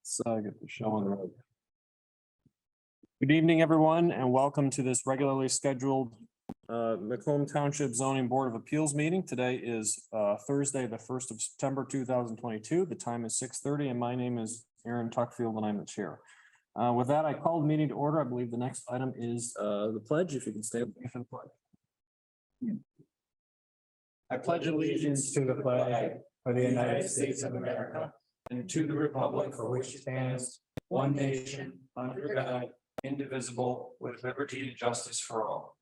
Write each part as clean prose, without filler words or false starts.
Get the show on the road. Good evening, everyone, and welcome to this regularly scheduled Macomb Township Zoning Board of Appeals meeting. Today is Thursday, the 1st of September, 2022. The time is 6:30 and my name is Aaron Tuckfield and I'm the chair. With that, I called meeting to order. I believe the next item is the pledge. If you can stay with me for the pledge. I pledge allegiance to the flag of the United States of America and to the republic for which it stands, one nation, under God, indivisible, with liberty and justice for all.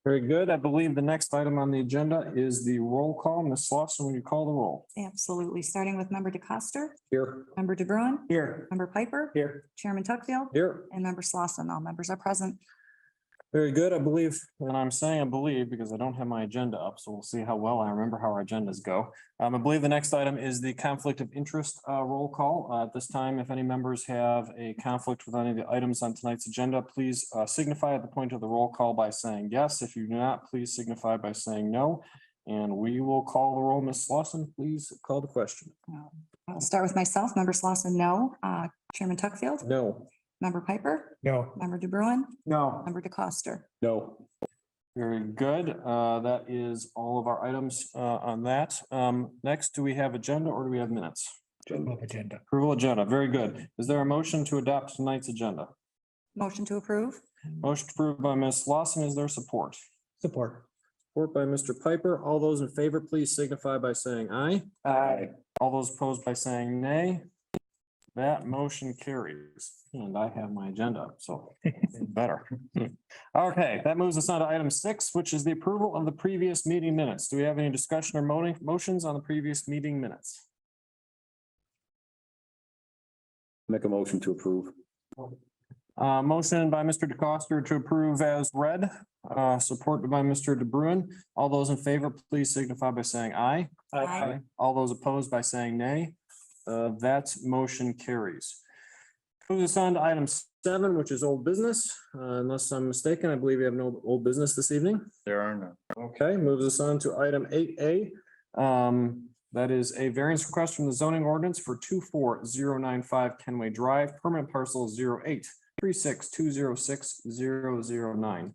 Very good. I believe the next item on the agenda is the roll call. Ms. Slauson, will you call the roll? Absolutely. Starting with member DeCoster, Here. member DeBruin, Here. member Piper, Here. Chairman Tuckfield, Here. and member Slauson. All members are present. Very good. I believe, and I'm saying I believe because I don't have my agenda up, so we'll see how well I remember how our agendas go. I believe the next item is the conflict of interest roll call. At this time, if any members have a conflict with any of the items on tonight's agenda, please signify at the point of the roll call by saying yes. If you do not, please signify by saying no. And we will call the roll. Ms. Slauson, please call the question. I'll start with myself. Member Slauson, no. Chairman Tuckfield, No. member Piper, No. member DeBruin, No. member DeCoster. No. Very good. That is all of our items on that. Next, do we have agenda or do we have minutes? Agenda. Approval agenda. Very good. Is there a motion to adopt tonight's agenda? Motion to approve. Motion approved by Ms. Lawson. Is there support? Support. Support by Mr. Piper. All those in favor, please signify by saying aye. Aye. All those opposed by saying nay. That motion carries, and I have my agenda, up, so better. Okay, that moves us on to item 6, which is the approval of the previous meeting minutes. Do we have any discussion or motions on the previous meeting minutes? Make a motion to approve. Motion by Mr. DeCoster to approve as read, supported by Mr. DeBruin. All those in favor, please signify by saying aye. Aye. All those opposed by saying nay. That motion carries. Moves us on to item 7, which is old business. Unless I'm mistaken, I believe we have no old business this evening. There are none. Okay, moves us on to item 8A. That is a variance request from the zoning ordinance for 24095 Kenway Drive, permanent parcel 0836206009.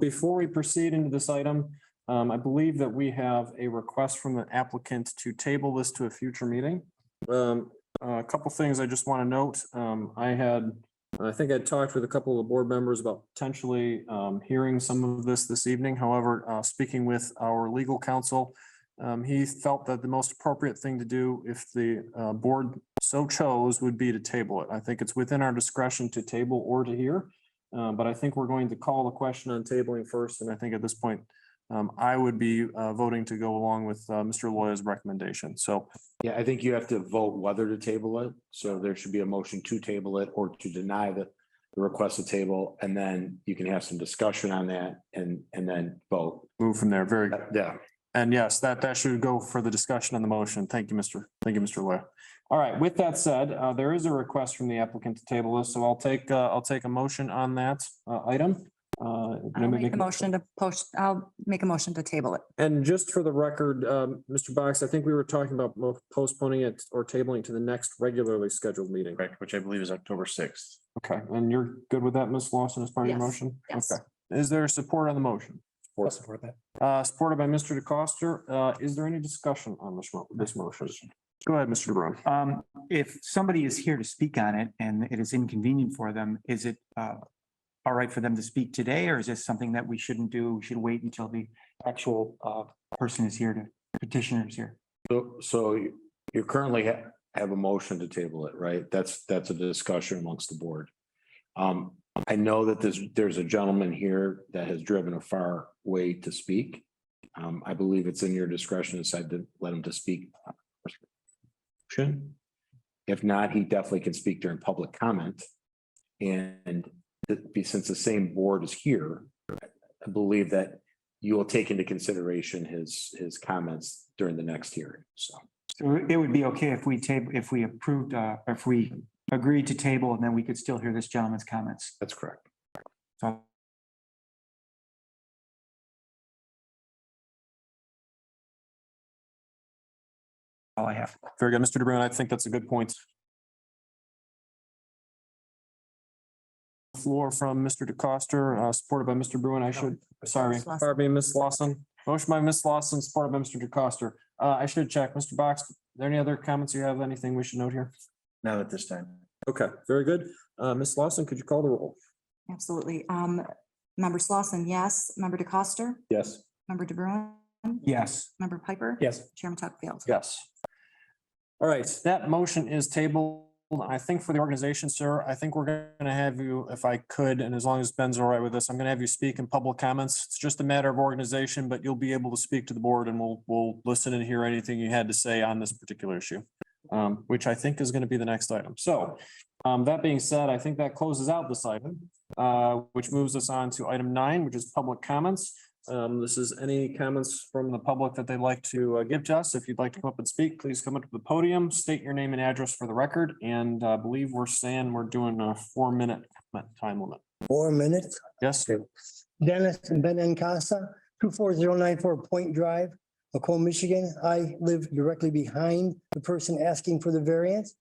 Before we proceed into this item, I believe that we have a request from the applicant to table this to a future meeting. A couple things I just want to note. I think I talked with a couple of board members about potentially hearing some of this evening. However, speaking with our legal counsel, he felt that the most appropriate thing to do if the board so chose would be to table it. I think it's within our discretion to table or to hear, but I think we're going to call the question on tabling first. And I think at this point, I would be voting to go along with Mr. Loya's recommendation. So Yeah, I think you have to vote whether to table it. So there should be a motion to table it or to deny the request to table. And then you can have some discussion on that and then vote. move from there. Very good. Yeah. And yes, that should go for the discussion on the motion. Thank you, Mr. Loya. All right, with that said, there is a request from the applicant to table this, so I'll take a motion on that item. I'll make a motion to I'll make a motion to table it. And just for the record, Mr. Box, I think we were talking about postponing it or tabling it to the next regularly scheduled meeting. Correct, which I believe is October 6th. Okay, and you're good with that, Ms. Lawson, as part of your Yes, motion? yes. Okay. Is there support on the motion? Support that. Supported by Mr. DeCoster. Is there any discussion on this motion? Go ahead, Mr. DeBruin. If somebody is here to speak on it and it is inconvenient for them, is it all right for them to speak today, or is this something that we shouldn't do? We should wait until the actual person is here, petitioner is here. So you currently have a motion to table it, right? That's a discussion amongst the board. I know that there's a gentleman here that has driven a far way to speak. I believe it's in your discretion to decide to let him to speak. If not, he definitely can speak during public comment. And since the same board is here, I believe that you will take into consideration his comments during the next hearing. So it would be okay if we approved, if we agreed to table, and then we could still hear this gentleman's comments. that's correct. So all I have. Very good, Mr. DeBruin. I think that's a good point. Floor from Mr. DeCoster, supported by Mr. Bruin. Sorry, Ms. Lawson. pardon me, Ms. Lawson. Motion by Ms. Lawson, supported by Mr. DeCoster. I should check. Mr. Box, are there any other comments you have? Anything we should note here? Not at this time. Okay, very good. Ms. Lawson, could you call the roll? Absolutely. Member Slauson, yes. Member DeCoster, Yes. member DeBruin, Yes. member Piper. Yes. Chairman Tuckfield. Yes. All right, that motion is tabled. I think for the organization, sir, I think we're gonna have you, if I could, and as long as Ben's all right with this, I'm gonna have you speak in public comments. It's just a matter of organization, but you'll be able to speak to the board and we'll listen and hear anything you had to say on this particular issue. Which I think is gonna be the next item. So, that being said, I think that closes out this item, which moves us on to item 9, which is public comments. This is any comments from the public that they'd like to give to us. If you'd like to come up and speak, please come up to the podium, state your name and address for the record, and I believe we're saying we're doing a 4-minute time limit. 4 minutes. Yes, Dennis Benencasa, 24094 Point Drive, Macomb, Michigan. I live directly behind the person asking for the variance.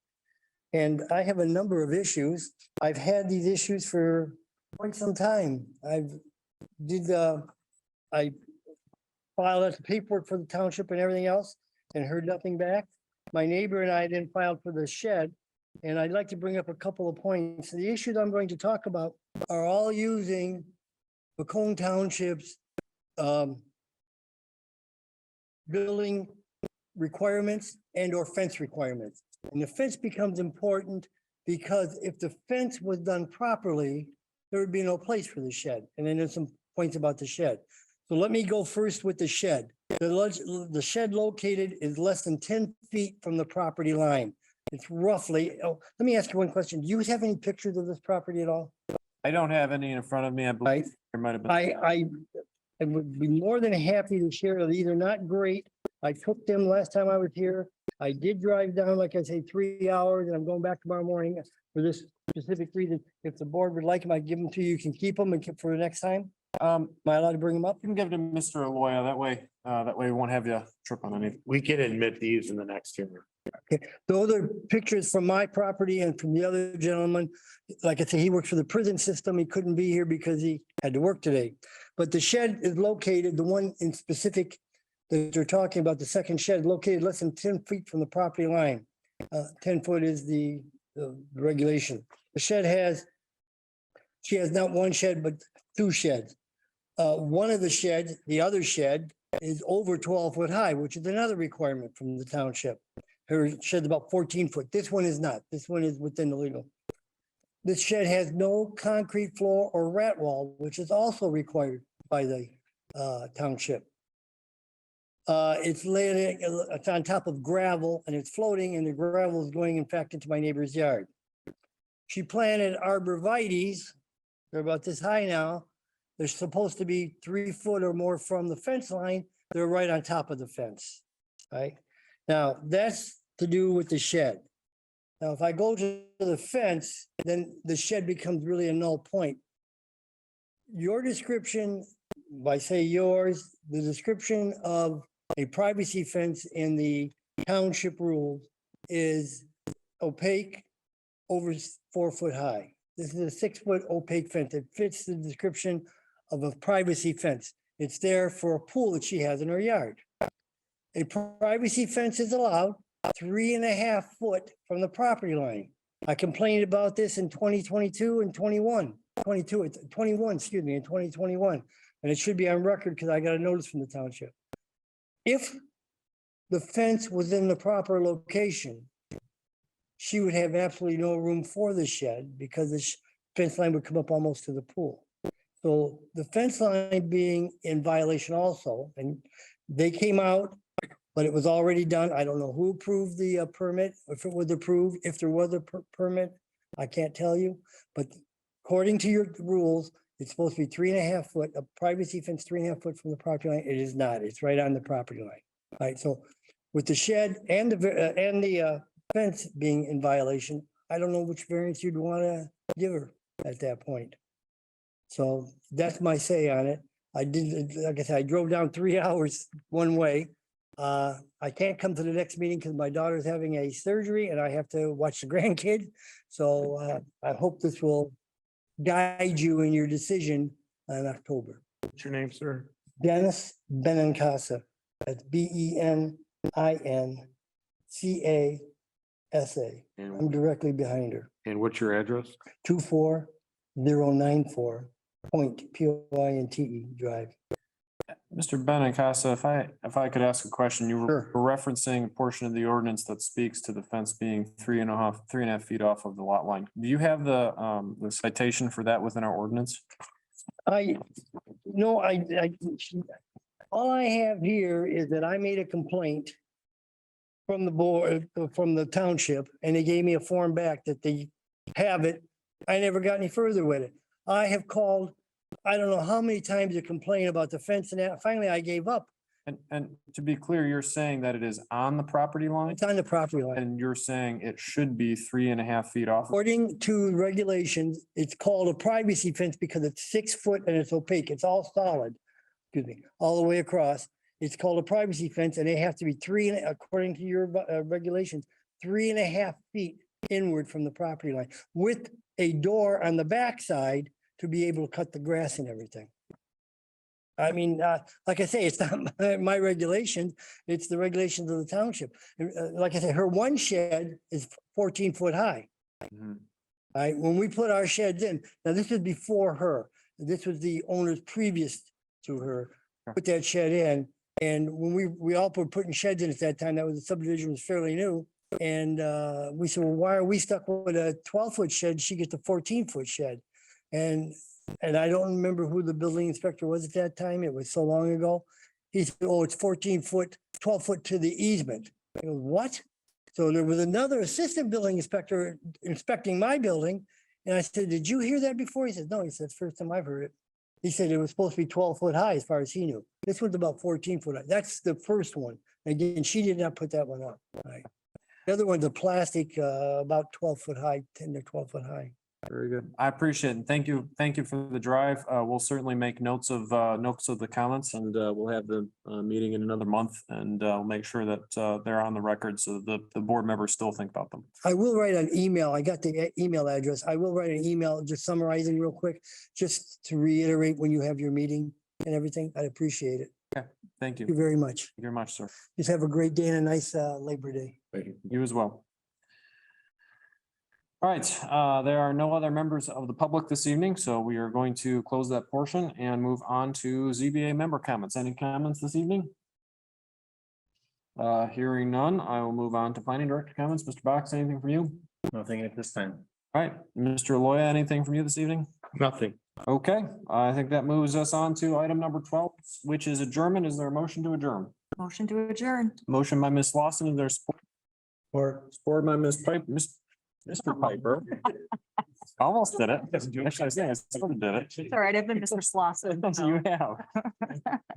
And I have a number of issues. I've had these issues for quite some time. I filed out the paperwork for the township and everything else and heard nothing back. My neighbor and I then filed for the shed. And I'd like to bring up a couple of points. The issues I'm going to talk about are all using Macomb Township's building requirements and or fence requirements. And the fence becomes important because if the fence was done properly, there would be no place for the shed. And then there's some points about the shed. So let me go first with the shed. The shed located is less than 10 feet from the property line. It's roughly, let me ask you one question. Do you have any pictures of this property at all? I don't have any in front of me. I believe there might have been. I would be more than happy to share. These are not great. I took them last time I was here. I did drive down, like I say, 3 hours, and I'm going back tomorrow morning for this specific reason. If the board would like them, I'd give them to you. You can keep them and keep for the next time. Am I allowed to bring them up? You can give it to Mr. Aloya. That way we won't have you trip on anything. We can admit these in the next hearing. Those are pictures from my property and from the other gentleman. Like I say, he works for the prison system. He couldn't be here because he had to work today. But the shed is located, the one in specific that you're talking about, the second shed located less than 10 feet from the property line. 10 foot is the regulation. The shed she has not one shed, but 2 sheds. One of the sheds, the other shed is over 12 foot high, which is another requirement from the township. Her shed's about 14 foot. This one is not. This one is within the legal. This shed has no concrete floor or rat wall, which is also required by the township. It's on top of gravel and it's floating, and the gravel is going in fact into my neighbor's yard. She planted arborvitaes. They're about this high now. They're supposed to be 3 foot or more from the fence line. They're right on top of the fence, right? Now, that's to do with the shed. Now, if I go to the fence, then the shed becomes really a null point. Your description, by say yours, the description of a privacy fence in the township rules is opaque over 4 foot high. This is a 6 foot opaque fence. It fits the description of a privacy fence. It's there for a pool that she has in her yard. A privacy fence is allowed 3.5 foot from the property line. I complained about this in 2022 and 21, in 2021. And it should be on record because I got a notice from the township. If the fence was in the proper location, she would have absolutely no room for the shed because the fence line would come up almost to the pool. So the fence line being in violation also, and they came out, but it was already done. I don't know who approved the permit, if it was approved, if there was a permit, I can't tell you. But according to your rules, it's supposed to be 3.5 foot, a privacy fence 3.5 foot from the property line. It is not. It's right on the property line. All right. So with the shed and the fence being in violation, I don't know which variance you'd want to give her at that point. So that's my say on it. I did, like I said, I drove down 3 hours one way. I can't come to the next meeting because my daughter's having a surgery and I have to watch the grandkid. So I hope this will guide you in your decision in October. What's your name, sir? Dennis Benincasa. That's Benincasa. I'm directly behind her. And what's your address? 24094 Pointe Drive. Mr. Benincasa, if I could ask a question, you were Sure. referencing a portion of the ordinance that speaks to the fence being 3.5 feet off of the lot line. Do you have the citation for that within our ordinance? No, all I have here is that I made a complaint from the board, from the township, and they gave me a form back that they have it. I never got any further with it. I have called, I don't know how many times to complain about the fence and that. Finally, I gave up. And to be clear, you're saying that it is on the property line It's on the property line. and you're saying it should be 3.5 feet off. According to regulations, it's called a privacy fence because it's 6 foot and it's opaque. It's all solid. Excuse me, all the way across. It's called a privacy fence and they have to be according to your regulations, 3.5 feet inward from the property line with a door on the backside to be able to cut the grass and everything. I mean, like I say, it's not my regulations, it's the regulations of the township. Like I said, her one shed is 14 foot high. Mhm. Right, when we put our sheds in, now this was before her, this was the owners previous to her, put that shed in. And when we all were putting sheds in at that time, that was the subdivision was fairly new. And we said, well, why are we stuck with a 12-foot shed? She gets a 14-foot shed. And I don't remember who the building inspector was at that time. It was so long ago. He said, oh, it's 14 foot, 12 foot to the easement. I go, what? So there was another assistant building inspector inspecting my building. And I said, did you hear that before? He said, no. He said, it's the first time I've heard it. He said it was supposed to be 12 foot high as far as he knew. This one's about 14 foot high. That's the first one. Again, she did not put that one up. Right. The other one's a plastic, about 12 foot high, 10 to 12 foot high. Very good. I appreciate it. And thank you. Thank you for the drive. We'll certainly make notes of the comments and we'll have the meeting in another month and we'll make sure that they're on the record so the board members still think about them. I will write an email. I got the email address. I will write an email just summarizing real quick, just to reiterate when you have your meeting and everything. I'd appreciate it. Thank you. Thank you very much. Thank you very much, sir. Just have a great day and a nice Labor Day. Thank you. You as well. All right, there are no other members of the public this evening, so we are going to close that portion and move on to ZBA member comments. Any comments this evening? Hearing none, I will move on to planning director comments. Mr. Box, anything from you? Nothing at this time. All right, Mr. Loya, anything from you this evening? Nothing. Okay, I think that moves us on to item number 12, which is adjournment. Is there a motion to adjourn? Motion to adjourn. Motion by Ms. Lawson, is there support? Or Support by Ms. Piper, Mr. Piper. Almost did it. Actually, I was saying I sort of did it. It's all right. I've been Mr. Slauson. You have.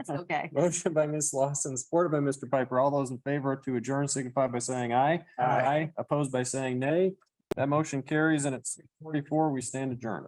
It's okay. Motion by Ms. Lawson, supported by Mr. Piper. All those in favor to adjourn signify by saying aye. Aye. Opposed by saying nay. That motion carries and it's 6:44. We stand adjourned.